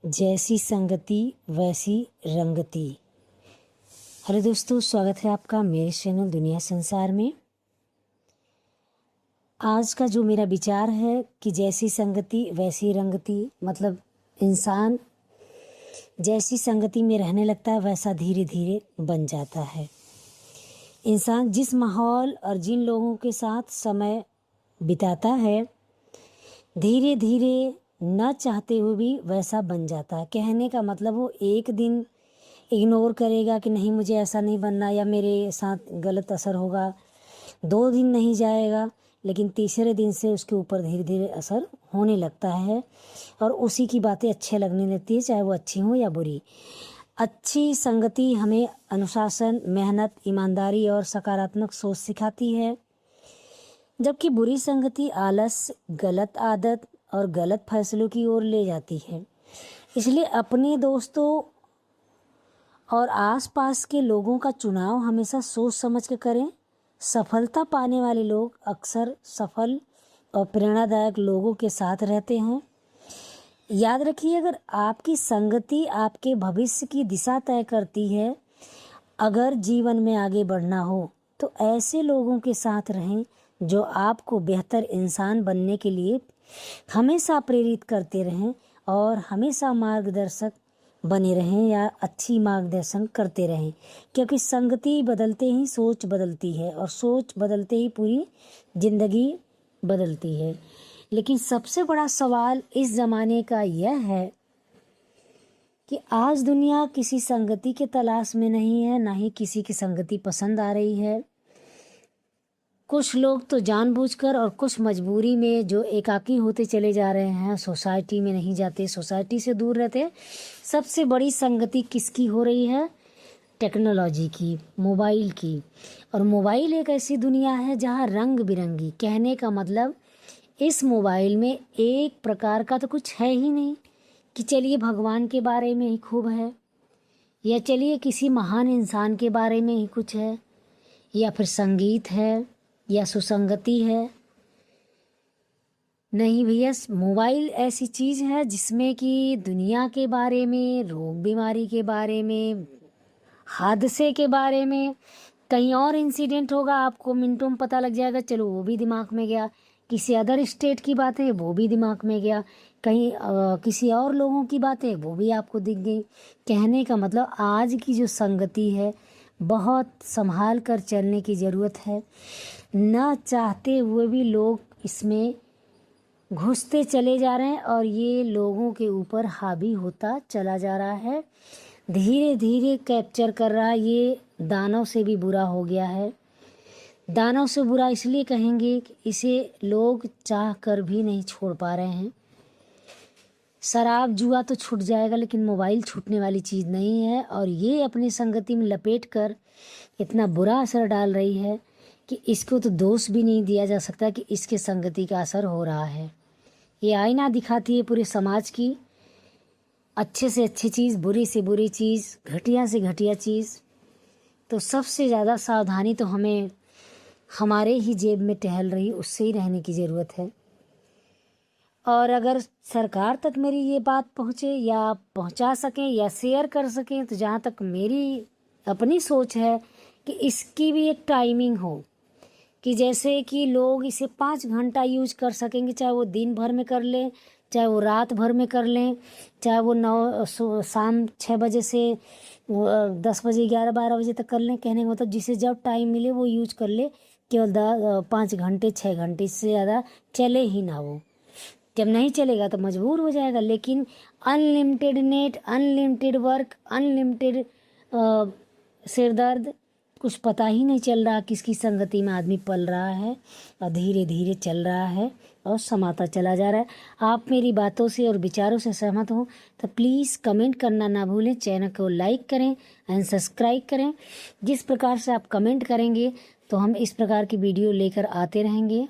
जैसी संगति वैसी रंगति। हेलो दोस्तों, स्वागत है आपका मेरे चैनल दुनिया संसार में। आज का जो मेरा विचार है कि जैसी संगति वैसी रंगति, मतलब इंसान जैसी संगति में रहने लगता है वैसा धीरे धीरे बन जाता है। इंसान जिस माहौल और जिन लोगों के साथ समय बिताता है धीरे धीरे न चाहते हुए भी वैसा बन जाता है। कहने का मतलब वो एक दिन इग्नोर करेगा कि नहीं मुझे ऐसा नहीं बनना या मेरे साथ गलत असर होगा, 2 दिन नहीं जाएगा, लेकिन तीसरे दिन से उसके ऊपर धीरे धीरे असर होने लगता है और उसी की बातें अच्छे लगने लगती है, चाहे वो अच्छी हो या बुरी। अच्छी संगति हमें अनुशासन, मेहनत, ईमानदारी और सकारात्मक सोच सिखाती है, जबकि बुरी संगति आलस, गलत आदत और गलत फैसलों की ओर ले जाती है। इसलिए अपने दोस्तों और आसपास के लोगों का चुनाव हमेशा सोच समझ कर करें। सफलता पाने वाले लोग अक्सर सफल और प्रेरणादायक लोगों के साथ रहते हैं। याद रखिए, अगर आपकी संगति आपके भविष्य की दिशा तय करती है, अगर जीवन में आगे बढ़ना हो तो ऐसे लोगों के साथ रहें जो आपको बेहतर इंसान बनने के लिए हमेशा प्रेरित करते रहें और हमेशा मार्गदर्शक बने रहें या अच्छी मार्गदर्शन करते रहें, क्योंकि संगति बदलते ही सोच बदलती है और सोच बदलते ही पूरी ज़िंदगी बदलती है। लेकिन सबसे बड़ा सवाल इस ज़माने का यह है कि आज दुनिया किसी संगति के तलाश में नहीं है, ना ही किसी की संगति पसंद आ रही है। कुछ लोग तो जानबूझकर और कुछ मजबूरी में जो एकाकी होते चले जा रहे हैं, सोसाइटी में नहीं जाते, सोसाइटी से दूर रहते। सबसे बड़ी संगति किसकी हो रही है? टेक्नोलॉजी की, मोबाइल की। और मोबाइल एक ऐसी दुनिया है जहां रंग बिरंगी, कहने का मतलब इस मोबाइल में एक प्रकार का तो कुछ है ही नहीं कि चलिए भगवान के बारे में ही खूब है, या चलिए किसी महान इंसान के बारे में ही कुछ है, या फिर संगीत है या सुसंगति है। नहीं भैया, मोबाइल ऐसी चीज़ है जिसमें कि दुनिया के बारे में, रोग बीमारी के बारे में, हादसे के बारे में, कहीं और इंसिडेंट होगा आपको मिनटों में पता लग जाएगा, चलो वो भी दिमाग में गया। किसी अदर स्टेट की बातें वो भी दिमाग में गया, कहीं किसी और लोगों की बातें वो भी आपको दिख गई। कहने का मतलब आज की जो संगति है बहुत संभाल कर चलने की ज़रूरत है। ना चाहते हुए भी लोग इसमें घुसते चले जा रहे हैं और ये लोगों के ऊपर हावी होता चला जा रहा है, धीरे धीरे कैप्चर कर रहा है। ये दानव से भी बुरा हो गया है। दानव से बुरा इसलिए कहेंगे कि इसे लोग चाह कर भी नहीं छोड़ पा रहे हैं। शराब जुआ तो छूट जाएगा, लेकिन मोबाइल छूटने वाली चीज़ नहीं है और ये अपनी संगति में लपेट कर इतना बुरा असर डाल रही है कि इसको तो दोष भी नहीं दिया जा सकता कि इसके संगति का असर हो रहा है। ये आईना दिखाती है पूरे समाज की, अच्छे से अच्छी चीज़, बुरी से बुरी चीज़, घटिया से घटिया चीज़। तो सबसे ज़्यादा सावधानी तो हमें हमारे ही जेब में टहल रही उससे ही रहने की ज़रूरत है। और अगर सरकार तक मेरी ये बात पहुँचे या पहुँचा सकें या शेयर कर सकें, तो जहाँ तक मेरी अपनी सोच है कि इसकी भी एक टाइमिंग हो, कि जैसे कि लोग इसे 5 घंटा यूज कर सकेंगे, चाहे वो दिन भर में कर लें, चाहे वो रात भर में कर लें, चाहे वो शाम 6 बजे से 10 बजे 11-12 बजे तक कर लें। कहने का मतलब जिसे जब टाइम मिले वो यूज कर ले, केवल 5 घंटे 6 घंटे, इससे ज़्यादा चले ही ना वो। जब नहीं चलेगा तो मजबूर हो जाएगा। लेकिन unlimited net, unlimited work, unlimited सिर दर्द, कुछ पता ही नहीं चल रहा किसकी संगति में आदमी पल रहा है और धीरे धीरे चल रहा है और समाता चला जा रहा है। आप मेरी बातों से और विचारों से सहमत हो तो प्लीज़ कमेंट करना ना भूलें, चैनल को लाइक करें एंड सब्सक्राइब करें। जिस प्रकार से आप कमेंट करेंगे तो हम इस प्रकार की वीडियो लेकर आते रहेंगे।